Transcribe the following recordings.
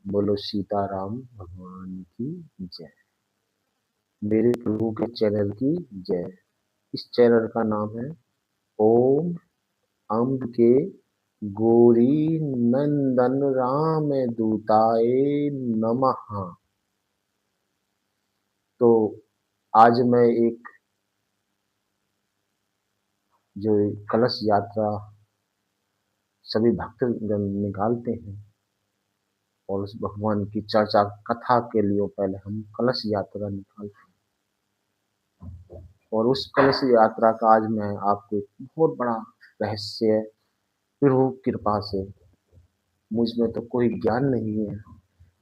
बोलो सीताराम भगवान की जय। मेरे प्रभु के चैनल की जय। इस चैनल का नाम है ओम अम्ब के गोरी नंदन राम दूताय नमः। तो आज मैं एक जो कलश यात्रा सभी भक्तगण निकालते हैं और उस भगवान की चर्चा कथा के लिए पहले हम कलश यात्रा निकालते हैं। और उस कलश यात्रा का आज मैं आपको एक बहुत बड़ा रहस्य प्रभु कृपा से, मुझ में तो कोई ज्ञान नहीं है,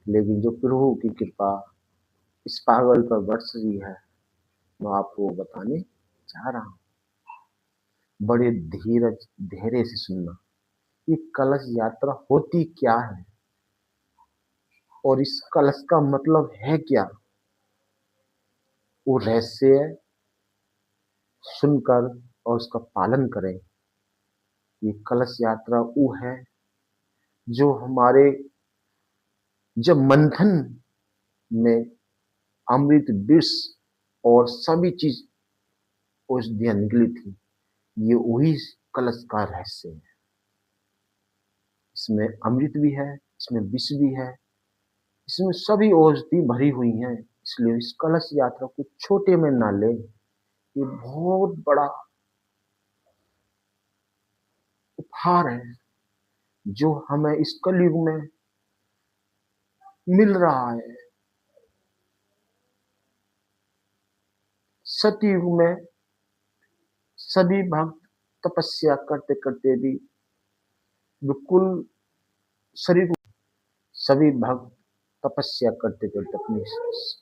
लेकिन जो प्रभु की कृपा इस पागल पर बरस रही है, मैं आपको बताने जा रहा हूँ। बड़े धीरज धैर्य से सुनना। ये कलश यात्रा होती क्या है और इस कलश का मतलब है क्या, वो रहस्य सुनकर और उसका पालन करें। ये कलश यात्रा वो है जो हमारे जब मंथन में अमृत विष और सभी चीज औषधियां निकली थी, ये वही कलश का रहस्य है। इसमें अमृत भी है, इसमें विष भी है, इसमें सभी औषधि भरी हुई हैं। इसलिए इस कलश यात्रा को छोटे में ना ले, ये बहुत बड़ा उपहार है जो हमें इस कलयुग में मिल रहा है। सतयुग में सभी भक्त तपस्या करते करते भी बिल्कुल शरीर को, सभी भक्त तपस्या करते करते अपने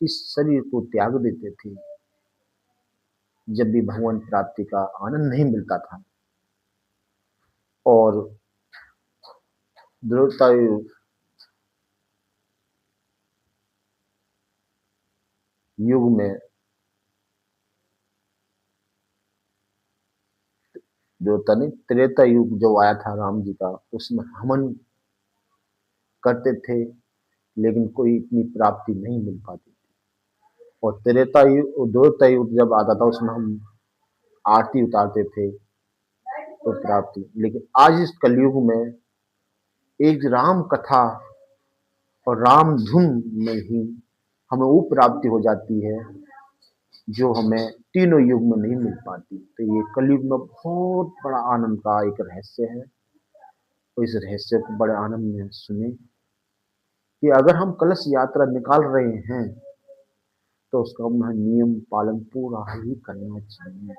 इस शरीर को त्याग देते थे जब भी भगवान प्राप्ति का आनंद नहीं मिलता था। और द्रोता युग में जो तनिक त्रेता युग जो आया था राम जी का, उसमें हवन करते थे लेकिन कोई इतनी प्राप्ति नहीं मिल पाती थी। और त्रेता युग द्रोता युग जब आता था उसमें हम आरती उतारते थे तो प्राप्ति। लेकिन आज इस कलयुग में एक राम कथा और राम धुन में ही हमें वो प्राप्ति हो जाती है जो हमें तीनों युग में नहीं मिल पाती। तो ये कलयुग में बहुत बड़ा आनंद का एक रहस्य है। तो इस रहस्य को बड़े आनंद में सुने कि अगर हम कलश यात्रा निकाल रहे हैं तो उसका हमें नियम पालन पूरा ही करना चाहिए।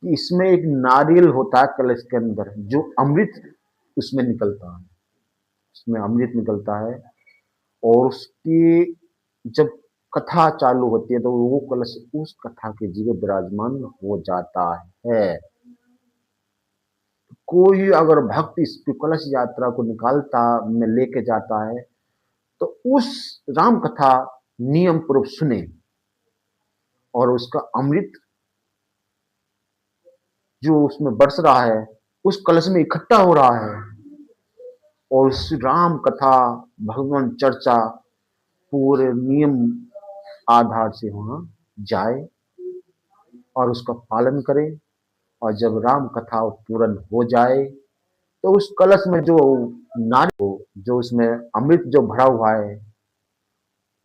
कि इसमें एक नारियल होता है कलश के अंदर, जो अमृत उसमें निकलता है, उसमें अमृत निकलता है। और उसकी जब कथा चालू होती है तो वो कलश उस कथा के जगह विराजमान हो जाता है। कोई अगर भक्त इस कलश यात्रा को निकालता में लेके जाता है तो उस राम कथा नियम पूर्वक सुने और उसका अमृत जो उसमें बरस रहा है उस कलश में इकट्ठा हो रहा है और उस राम कथा भगवान चर्चा पूरे नियम आधार से वहां जाए और उसका पालन करे। और जब राम कथा पूर्ण हो जाए तो उस कलश में जो नारी हो, जो उसमें अमृत जो भरा हुआ है,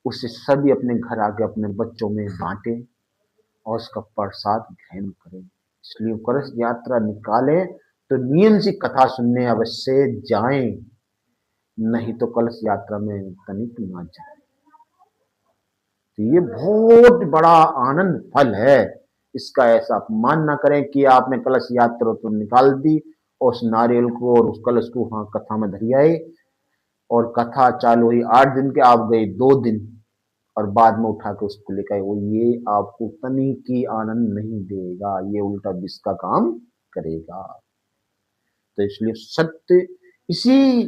उसे सभी अपने घर आके अपने बच्चों में बांटे और उसका प्रसाद ग्रहण करें। इसलिए कलश यात्रा निकाले तो नियम से कथा सुनने अवश्य जाएं, नहीं तो कलश यात्रा में तनिक ना जाए। तो ये बहुत बड़ा आनंद फल है, इसका ऐसा अपमान ना करें कि आपने कलश यात्रा तो निकाल दी और उस नारियल को और उस कलश को वहां कथा में धरी आए और कथा चालू हुई 8 दिन के, आप गए 2 दिन और बाद में उठा के उसको लेकर वो, ये आपको तनी की आनंद नहीं देगा, ये उल्टा विष का काम करेगा। तो इसलिए सत्य इसी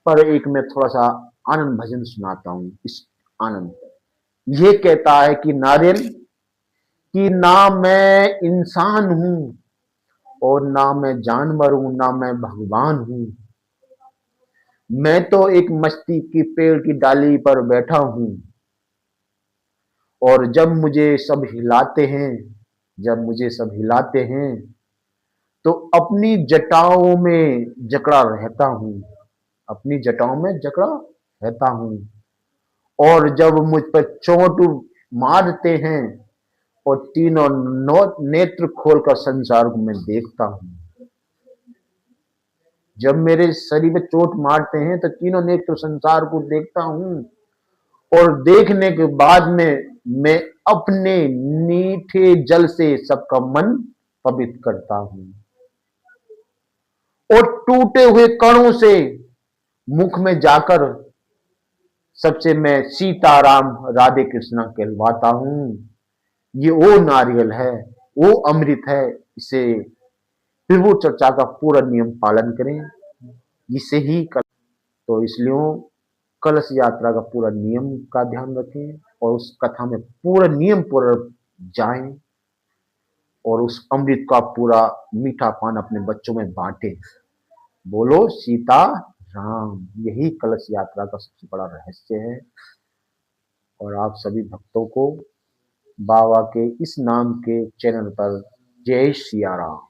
पर एक मैं थोड़ा सा आनंद भजन सुनाता हूं। इस आनंद ये कहता है कि नारियल कि ना मैं इंसान हूं और ना मैं जानवर हूं, ना मैं भगवान हूं, मैं तो एक मस्ती की पेड़ की डाली पर बैठा हूँ, और जब मुझे सब हिलाते हैं तो अपनी जटाओं में जकड़ा रहता हूँ, अपनी जटाओं में जकड़ा रहता हूँ। और जब मुझ पर चोट मारते हैं और तीनों नेत्र खोलकर संसार को मैं देखता हूँ। जब मेरे शरीर पे चोट मारते हैं तो तीनों नेत्र संसार को देखता हूँ, और देखने के बाद में मैं अपने मीठे जल से सबका मन पवित्र करता हूँ, और टूटे हुए कणों से मुख में जाकर सबसे मैं सीताराम राधे कृष्णा कहलवाता हूँ। ये वो नारियल है, वो अमृत है, इसे फिर वो चर्चा का पूरा नियम पालन करें, जिससे ही तो इसलिए कलश यात्रा का पूरा नियम का ध्यान रखें, और उस कथा में पूरा नियम पूर्वक जाएं, और उस अमृत का पूरा मीठा पान अपने बच्चों में बांटें। बोलो सीता राम। यही कलश यात्रा का सबसे बड़ा रहस्य है। और आप सभी भक्तों को बाबा के इस नाम के चैनल पर जय सिया राम।